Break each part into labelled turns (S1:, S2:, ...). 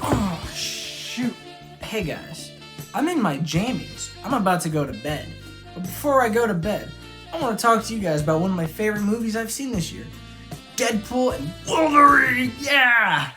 S1: Oh, shoot. Hey guys, I'm in my jammies. I'm about to go to bed. But before I go to bed, I want to talk to you guys about one of my favorite movies I've seen this year. Deadpool and Wolverine, yeah!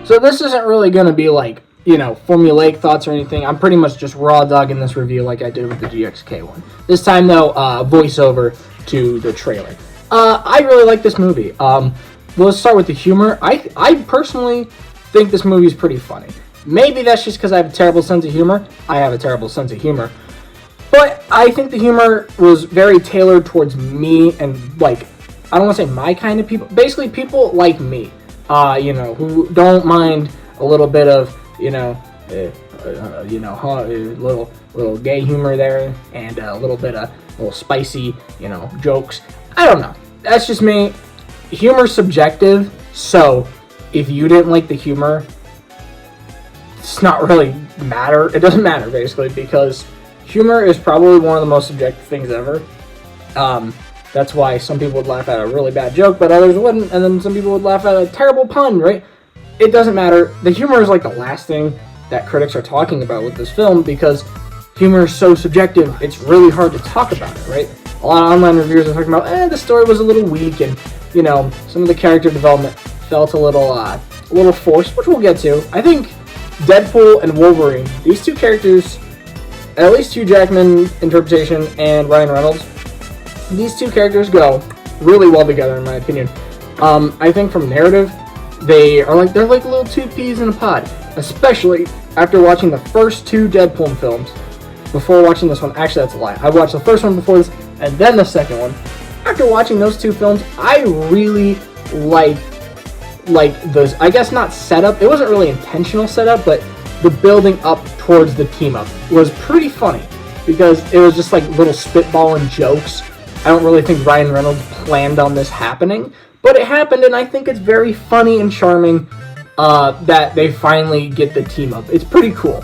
S1: So this isn't really going to be like, formulaic thoughts or anything. I'm pretty much just raw dogging this review like I did with the GXK one. This time, though, voiceover to the trailer. I really like this movie. Let's start with the humor. I personally think this movie is pretty funny. Maybe that's just because I have a terrible sense of humor. I have a terrible sense of humor. But I think the humor was very tailored towards me and, I don't want to say my kind of people. Basically, people like me, who don't mind a little bit of, little gay humor there and a little spicy, jokes. I don't know. That's just me. Humor's subjective, so if you didn't like the humor, it's not really matter. It doesn't matter, basically, because humor is probably one of the most subjective things ever. That's why some people would laugh at a really bad joke, but others wouldn't, and then some people would laugh at a terrible pun, right? It doesn't matter. The humor is like the last thing that critics are talking about with this film, because humor is so subjective, it's really hard to talk about it, right? A lot of online reviewers are talking about, the story was a little weak, and, some of the character development felt a little forced, which we'll get to. I think Deadpool and Wolverine, these two characters, at least Hugh Jackman interpretation and Ryan Reynolds, these two characters go really well together, in my opinion. I think from narrative, they're like little two peas in a pod, especially after watching the first two Deadpool films before watching this one. Actually, that's a lie. I watched the first one before this, and then the second one. After watching those two films, I really like those, I guess not setup, it wasn't really intentional setup, but the building up towards the team up was pretty funny, because it was just like little spitballing jokes. I don't really think Ryan Reynolds planned on this happening, but it happened, and I think it's very funny and charming that they finally get the team up. It's pretty cool.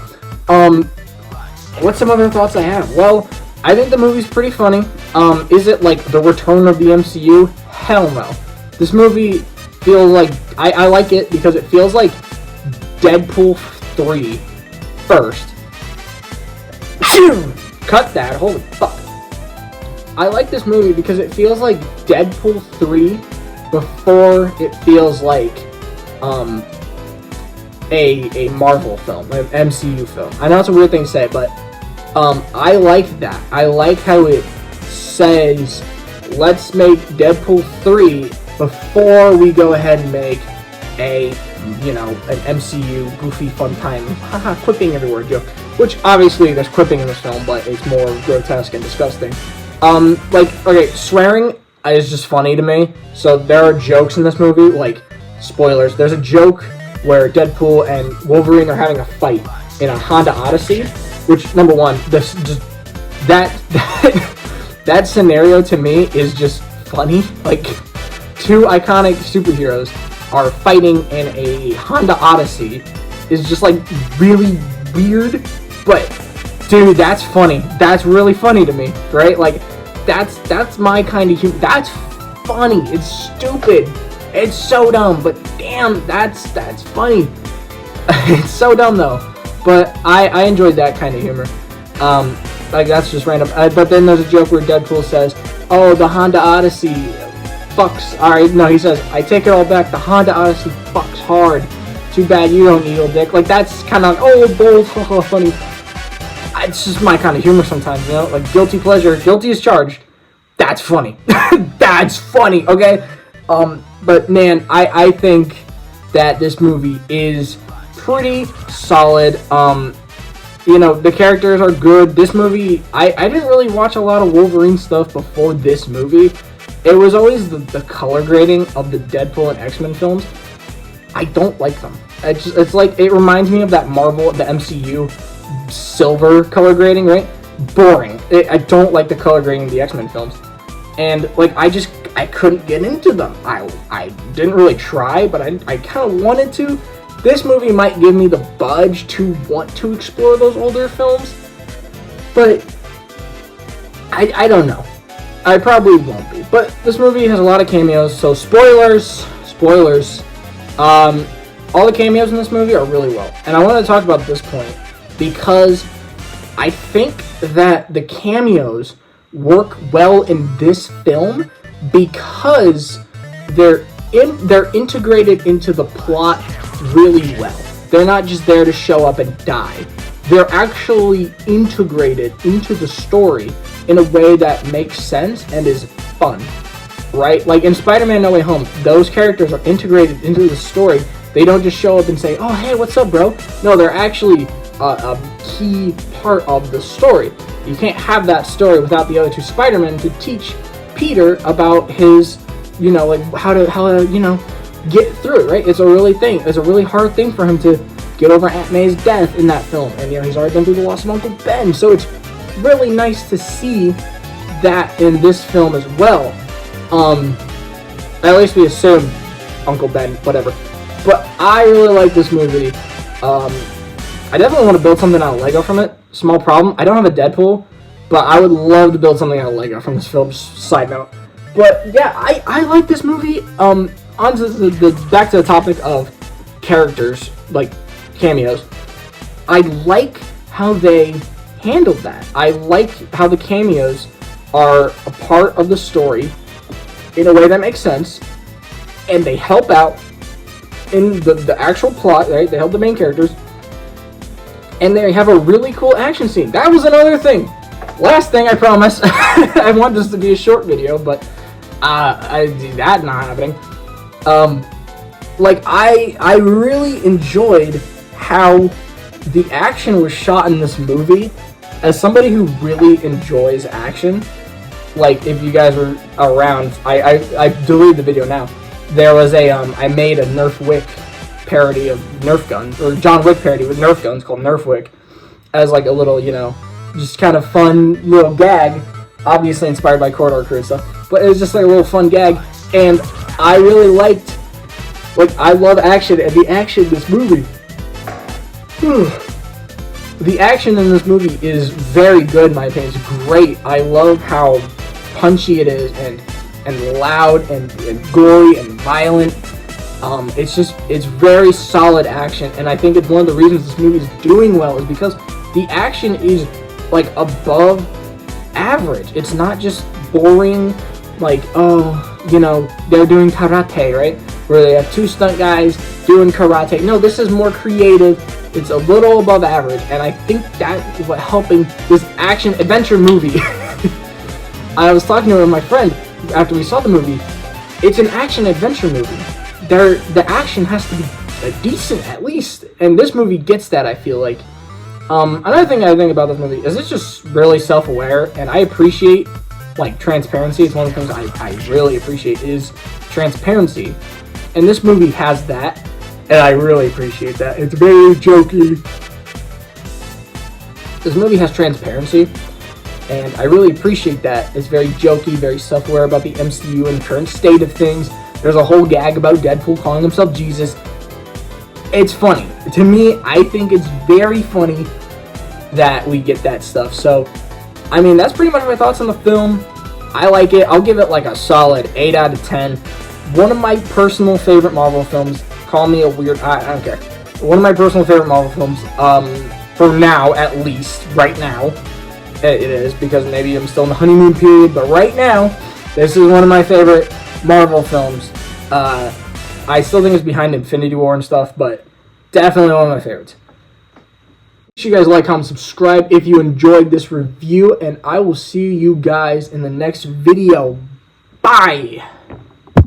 S1: What's some other thoughts I have? Well, I think the movie's pretty funny. Is it like the return of the MCU? Hell no. This movie feels like, I like it because it feels like Deadpool 3 first. Cut that, holy fuck. I like this movie because it feels like Deadpool 3 before it feels like a Marvel film, an MCU film. I know it's a weird thing to say, but I like that. I like how it says, let's make Deadpool 3 before we go ahead and make an MCU goofy fun time, quipping everywhere joke. Which, obviously, there's quipping in this film, but it's more grotesque and disgusting. Swearing is just funny to me. So there are jokes in this movie, like, spoilers. There's a joke where Deadpool and Wolverine are having a fight in a Honda Odyssey, which, number one, that scenario to me is just funny. Like, two iconic superheroes are fighting in a Honda Odyssey is just, like, really weird, but, dude, that's funny. That's really funny to me, right? Like, that's my kind of humor. That's funny. It's stupid. It's so dumb, but damn, that's funny. It's so dumb, though. But I enjoyed that kind of humor. That's just random. But then there's a joke where Deadpool says, oh, the Honda Odyssey fucks. Alright, no, he says, I take it all back. The Honda Odyssey fucks hard. Too bad you don't needle dick. Like, that's kind of, bold, funny. It's just my kind of humor sometimes, Like, guilty pleasure. Guilty as charged. That's funny. That's funny, okay? But, man, I think that this movie is pretty solid. The characters are good. This movie, I didn't really watch a lot of Wolverine stuff before this movie. It was always the color grading of the Deadpool and X-Men films. I don't like them. It's like, it reminds me of that Marvel, the MCU silver color grading, right? Boring. I don't like the color grading of the X-Men films. And, I couldn't get into them. I didn't really try, but I kind of wanted to. This movie might give me the budge to want to explore those older films, but I don't know. I probably won't be. But this movie has a lot of cameos, so spoilers. All the cameos in this movie are really well. And I want to talk about this point because I think that the cameos work well in this film because they're integrated into the plot really well. They're not just there to show up and die. They're actually integrated into the story in a way that makes sense and is fun, right? Like in Spider-Man No Way Home, those characters are integrated into the story. They don't just show up and say, "Oh, hey, what's up, bro?" No, they're actually a key part of the story. You can't have that story without the other two Spider-Men to teach Peter about his, like how to get through it, right? It's a really hard thing for him to get over Aunt May's death in that film, and he's already been through the loss of Uncle Ben, so it's really nice to see that in this film as well. At least we assume Uncle Ben, whatever. But I really like this movie. I definitely want to build something out of Lego from it. Small problem, I don't have a Deadpool, but I would love to build something out of Lego from this film, just side note. But yeah, I like this movie. On to the back to the topic of characters, like cameos. I like how they handled that. I like how the cameos are a part of the story in a way that makes sense, and they help out in the actual plot, right? They help the main characters, and they have a really cool action scene. That was another thing. Last thing, I promise. I want this to be a short video, but that's not happening. I really enjoyed how the action was shot in this movie. As somebody who really enjoys action, like if you guys were around, I deleted the video now. There was I made a Nerf Wick parody of Nerf guns, or John Wick parody with Nerf guns called Nerf Wick, as like a little, just kind of fun little gag, obviously inspired by Corridor Crew and stuff, but it was just like a little fun gag, and I really liked, I love action, and the action in this movie, the action in this movie is very good in my opinion. It's great. I love how punchy it is, and loud, and gory, and violent. It's very solid action, and I think it's one of the reasons this movie is doing well is because the action is above average. It's not just boring, they're doing karate, right? Where they have two stunt guys doing karate. No, this is more creative. It's a little above average, and I think that is what helping this action adventure movie. I was talking to my friend after we saw the movie. It's an action adventure movie. The action has to be decent at least, and this movie gets that, I feel like. Another thing I think about this movie is it's just really self-aware, and I appreciate transparency. It's one of the things I really appreciate is transparency, and this movie has that, and I really appreciate that. It's very jokey. This movie has transparency, and I really appreciate that. It's very jokey, very self-aware about the MCU and the current state of things. There's a whole gag about Deadpool calling himself Jesus. It's funny. To me, I think it's very funny that we get that stuff. So, that's pretty much my thoughts on the film. I like it. I'll give it a solid 8 out of 10. One of my personal favorite Marvel films. Call me a weird... I don't care. One of my personal favorite Marvel films. For now, at least. Right now. It is, because maybe I'm still in the honeymoon period. But right now, this is one of my favorite Marvel films. I still think it's behind Infinity War and stuff, but definitely one of my favorites. Make sure you guys like, comment, subscribe if you enjoyed this review, and I will see you guys in the next video. Bye!